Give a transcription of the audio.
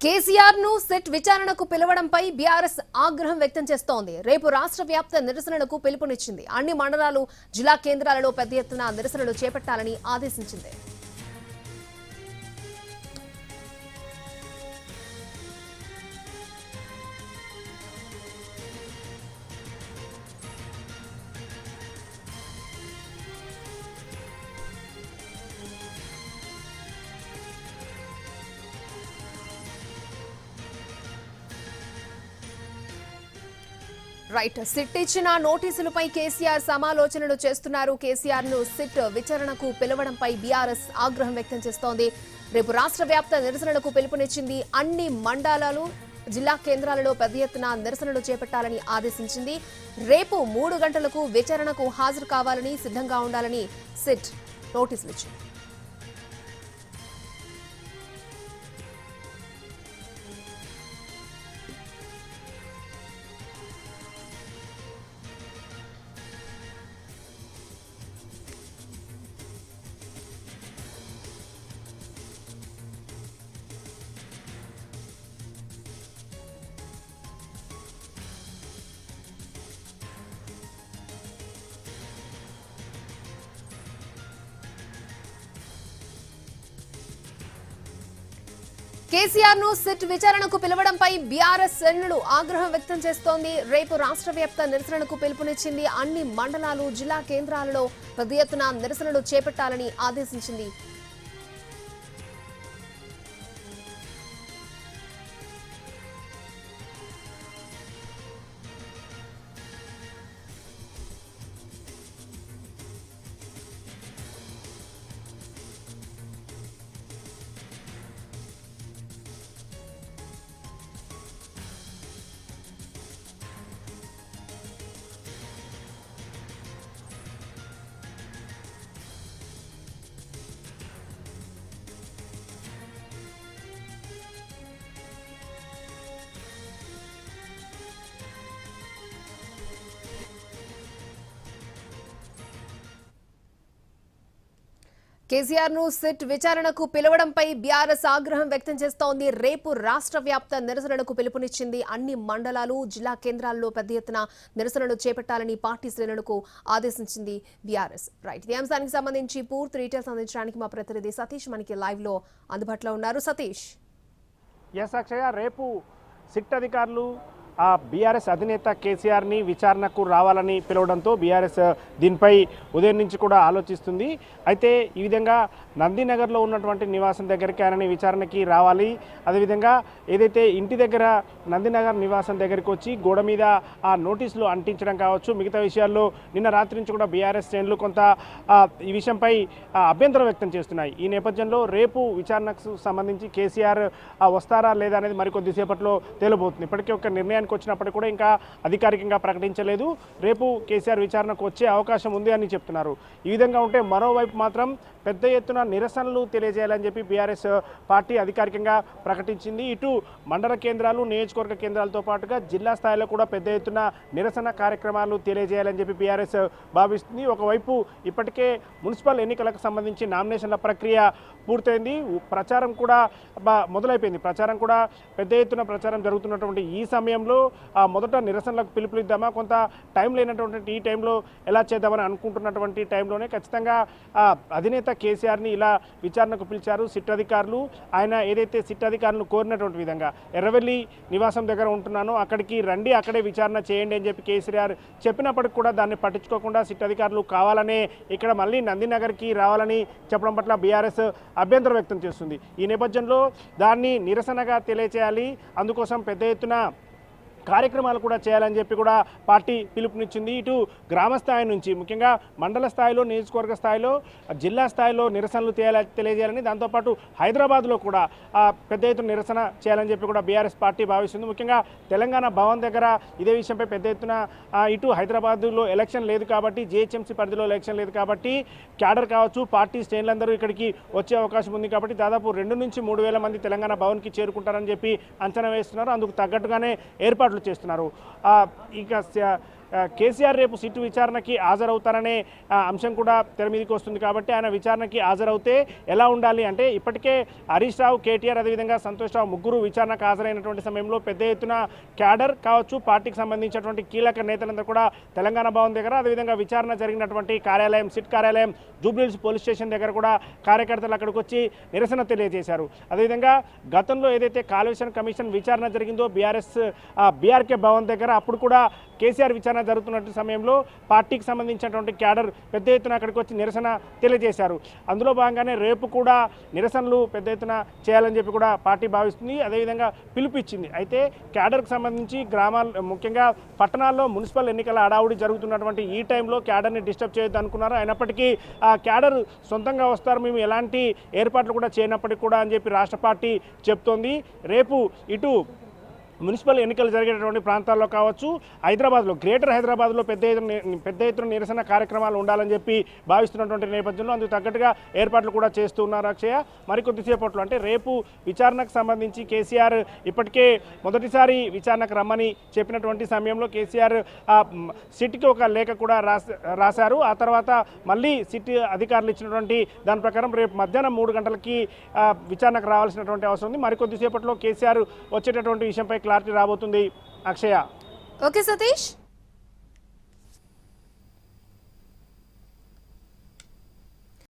కేసీఆర్ ను సెట్ విచారణకు పిలవడంపై బీఆర్ఎస్ ఆగ్రహం వ్యక్తం చేస్తోంది. రేపు రాష్ట్ర వ్యాప్త నిరసనలకు పిలుపునిచ్చింది. అన్ని మండలాలు, జిల్లా కేంద్రాలలో పెద్ద ఎత్తున నిరసనలు చేపట్టాలని ఆదేశించింది. రైట్, సిట్ ఇచ్చిన నోటీసులపై కేసీఆర్ సమాలోచనలు చేస్తున్నారు. కేసీఆర్ ను సిట్ విచారణకు పిలవడంపై బీఆర్ఎస్ ఆగ్రహం వ్యక్తం చేస్తోంది. రేపు రాష్ట్ర వ్యాప్త నిరసనలకు పిలుపునిచ్చింది. అన్ని మండలాలు, జిల్లా కేంద్రాలలో పెద్ద ఎత్తున నిరసనలు చేపట్టాలని ఆదేశించింది. రేపు 3 గంటలకు విచారణకు హాజరు కావాలని, సిద్ధంగా ఉండాలని సిట్ నోటీసులు ఇచ్చింది. కేసీఆర్ ను సిట్ విచారణకు పిలవడంపై బీఆర్ఎస్ శ్రేణులు ఆగ్రహం వ్యక్తం చేస్తోంది. రేపు రాష్ట్ర వ్యాప్త నిరసనకు పిలుపునిచ్చింది. అన్ని మండలాలు, జిల్లా కేంద్రాలలో పెద్ద ఎత్తున నిరసనలు చేపట్టాలని ఆదేశించింది. కేసీఆర్ ను సిట్ విచారణకు పిలవడంపై బీఆర్ఎస్ ఆగ్రహం వ్యక్తం చేస్తోంది. రేపు రాష్ట్ర వ్యాప్త నిరసనలకు పిలుపునిచ్చింది. అన్ని మండలాలు, జిల్లా కేంద్రాల్లో పెద్ద ఎత్తున నిరసనలు చేపట్టాలని పార్టీ శ్రేణులకు ఆదేశించింది బీఆర్ఎస్. రైట్, ఈ అంశానికి సంబంధించి పూర్తి డీటెయిల్స్ అందించడానికి మా ప్రతినిధి సతీష్ మనకి లైవ్ లో అందుబాటులో ఉన్నారు. సతీష్. అక్షయ, రేపు సిట్ అధికారులు బీఆర్ఎస్ అధినేత కేసీఆర్ని విచారణకు రావాలని పిలవడంతో బీఆర్ఎస్ దీనిపై ఉదయం నుంచి కూడా ఆలోచిస్తుంది. అయితే ఈ విధంగా నందినగర్లో ఉన్నటువంటి నివాసం దగ్గరికి ఆయనని విచారణకి రావాలి. అదేవిధంగా ఏదైతే ఇంటి దగ్గర నందినగర్ నివాసం దగ్గరికి వచ్చి గోడ మీద ఆ నోటీసులు అంటించడం కావచ్చు, మిగతా విషయాల్లో నిన్న రాత్రి నుంచి కూడా బీఆర్ఎస్ శ్రేణులు కొంత ఈ విషయంపై అభ్యంతరం వ్యక్తం చేస్తున్నాయి. ఈ నేపథ్యంలో రేపు విచారణకు సంబంధించి కేసీఆర్ వస్తారా లేదా అనేది మరికొద్దిసేపట్లో తేలబోతుంది. ఇప్పటికే ఒక నిర్ణయానికి వచ్చినప్పటికీ కూడా ఇంకా అధికారికంగా ప్రకటించలేదు. రేపు కేసీఆర్ విచారణకు వచ్చే అవకాశం ఉంది అని చెప్తున్నారు. ఈ విధంగా ఉంటే మరోవైపు మాత్రం పెద్ద ఎత్తున నిరసనలు తెలియజేయాలని చెప్పి బీఆర్ఎస్ పార్టీ అధికారికంగా ప్రకటించింది. ఇటు మండల కేంద్రాలు, నియోజకవర్గ కేంద్రాలతో పాటుగా జిల్లా స్థాయిలో కూడా పెద్ద ఎత్తున నిరసన కార్యక్రమాలు తెలియజేయాలని చెప్పి బీఆర్ఎస్ భావిస్తుంది. ఒకవైపు ఇప్పటికే మున్సిపల్ ఎన్నికలకు సంబంధించి నామినేషన్ల ప్రక్రియ పూర్తయింది. ప్రచారం కూడా మొదలైపోయింది. ప్రచారం కూడా పెద్ద ఎత్తున ప్రచారం జరుగుతున్నటువంటి ఈ సమయంలో మొదట నిరసనలకు పిలుపునిద్దామా, కొంత టైం లేనటువంటి ఈ టైంలో ఎలా చేద్దామని అనుకుంటున్నటువంటి టైంలోనే ఖచ్చితంగా అధినేత కేసీఆర్ని ఇలా విచారణకు పిలిచారు సిట్ అధికారులు. ఆయన ఏదైతే సిట్ అధికారులను కోరినటువంటి విధంగా ఎర్రవెల్లి నివాసం దగ్గర ఉంటున్నానో అక్కడికి రండి, అక్కడే విచారణ చేయండి అని చెప్పి కేసీఆర్ చెప్పినప్పటికీ కూడా దాన్ని పట్టించుకోకుండా సిట్ అధికారులు కావాలనే ఇక్కడ మళ్ళీ నందినగర్కి రావాలని చెప్పడం పట్ల బీఆర్ఎస్ అభ్యంతరం వ్యక్తం చేస్తుంది. ఈ నేపథ్యంలో దాన్ని నిరసనగా తెలియచేయాలి, అందుకోసం పెద్ద ఎత్తున కార్యక్రమాలు కూడా చేయాలని చెప్పి కూడా పార్టీ పిలుపునిచ్చింది. ఇటు గ్రామ స్థాయి నుంచి ముఖ్యంగా మండల స్థాయిలో, నియోజకవర్గ స్థాయిలో, జిల్లా స్థాయిలో నిరసనలు తెలియజేయాలని, దాంతోపాటు హైదరాబాద్లో కూడా పెద్ద ఎత్తున నిరసన చేయాలని చెప్పి కూడా బీఆర్ఎస్ పార్టీ భావిస్తుంది. ముఖ్యంగా తెలంగాణ భవన్ దగ్గర ఇదే విషయంపై పెద్ద ఎత్తున ఇటు హైదరాబాద్లో ఎలక్షన్ లేదు కాబట్టి, జీహెచ్ఎంసీ పరిధిలో ఎలక్షన్ లేదు కాబట్టి క్యాడర్ కావచ్చు, పార్టీ శ్రేణులందరూ ఇక్కడికి వచ్చే అవకాశం ఉంది కాబట్టి దాదాపు 2 నుంచి 3 వేల మంది తెలంగాణ భవన్కి చేరుకుంటారని చెప్పి అంచనా వేస్తున్నారు. అందుకు తగ్గట్టుగానే ఏర్పాట్లు చేస్తున్నారు. ఇక కేసీఆర్ రేపు సిట్టు విచారణకి హాజరవుతారనే అంశం కూడా తెర మీదకి వస్తుంది కాబట్టి ఆయన విచారణకి హాజరవుతే ఎలా ఉండాలి అంటే ఇప్పటికే హరీష్ రావు, కేటీఆర్ అదేవిధంగా సంతోష్ రావు ముగ్గురు విచారణకు హాజరైనటువంటి సమయంలో పెద్ద ఎత్తున క్యాడర్ కావచ్చు, పార్టీకి సంబంధించినటువంటి కీలక నేతలందరూ కూడా తెలంగాణ భవన్ దగ్గర అదేవిధంగా విచారణ జరిగినటువంటి కార్యాలయం సిట్ కార్యాలయం జూబ్లీహిల్స్ పోలీస్ స్టేషన్ దగ్గర కూడా కార్యకర్తలు అక్కడికి వచ్చి నిరసన తెలియజేశారు. అదేవిధంగా గతంలో ఏదైతే కాళేశ్వరం కమిషన్ విచారణ జరిగిందో బీఆర్కే భవన్ దగ్గర అప్పుడు కూడా కేసీఆర్ విచారణ జరుగుతున్న సమయంలో పార్టీకి సంబంధించినటువంటి క్యాడర్ పెద్ద ఎత్తున అక్కడికి వచ్చి నిరసన తెలియజేశారు. అందులో భాగంగానే రేపు కూడా నిరసనలు పెద్ద ఎత్తున చేయాలని చెప్పి కూడా పార్టీ భావిస్తుంది, అదేవిధంగా పిలుపిచ్చింది. అయితే క్యాడర్కి సంబంధించి గ్రామాలు ముఖ్యంగా పట్టణాల్లో మున్సిపల్ ఎన్నికల హడావుడి జరుగుతున్నటువంటి ఈ టైంలో క్యాడర్ని డిస్టర్బ్ చేయొద్దు అనుకున్నారు. అయినప్పటికీ ఆ క్యాడర్ సొంతంగా వస్తారు, మేము ఎలాంటి ఏర్పాట్లు కూడా చేయనప్పటికీ కూడా అని చెప్పి రాష్ట్ర పార్టీ చెప్తోంది. రేపు ఇటు మున్సిపల్ ఎన్నికలు జరిగేటటువంటి ప్రాంతాల్లో కావచ్చు, హైదరాబాద్లో గ్రేటర్ హైదరాబాద్లో పెద్ద ఎత్తున నిరసన కార్యక్రమాలు ఉండాలని చెప్పి భావిస్తున్నటువంటి నేపథ్యంలో అందుకు తగ్గట్టుగా ఏర్పాట్లు కూడా చేస్తూ ఉన్నారు అక్షయ. మరికొద్దిసేపట్లో అంటే రేపు విచారణకు సంబంధించి కేసీఆర్ ఇప్పటికే మొదటిసారి విచారణకు రమ్మని చెప్పినటువంటి సమయంలో కేసీఆర్ సిట్కి ఒక లేఖ కూడా రాశారు. ఆ తర్వాత మళ్ళీ సిట్ అధికారులు ఇచ్చినటువంటి దాని ప్రకారం రేపు మధ్యాహ్నం 3 గంటలకి విచారణకు రావాల్సినటువంటి అవసరం ఉంది. మరికొద్దిసేపట్లో కేసీఆర్ వచ్చేటటువంటి విషయంపై క్లారిటీ రాబోతుంది అక్షయ. ఓకే సతీష్.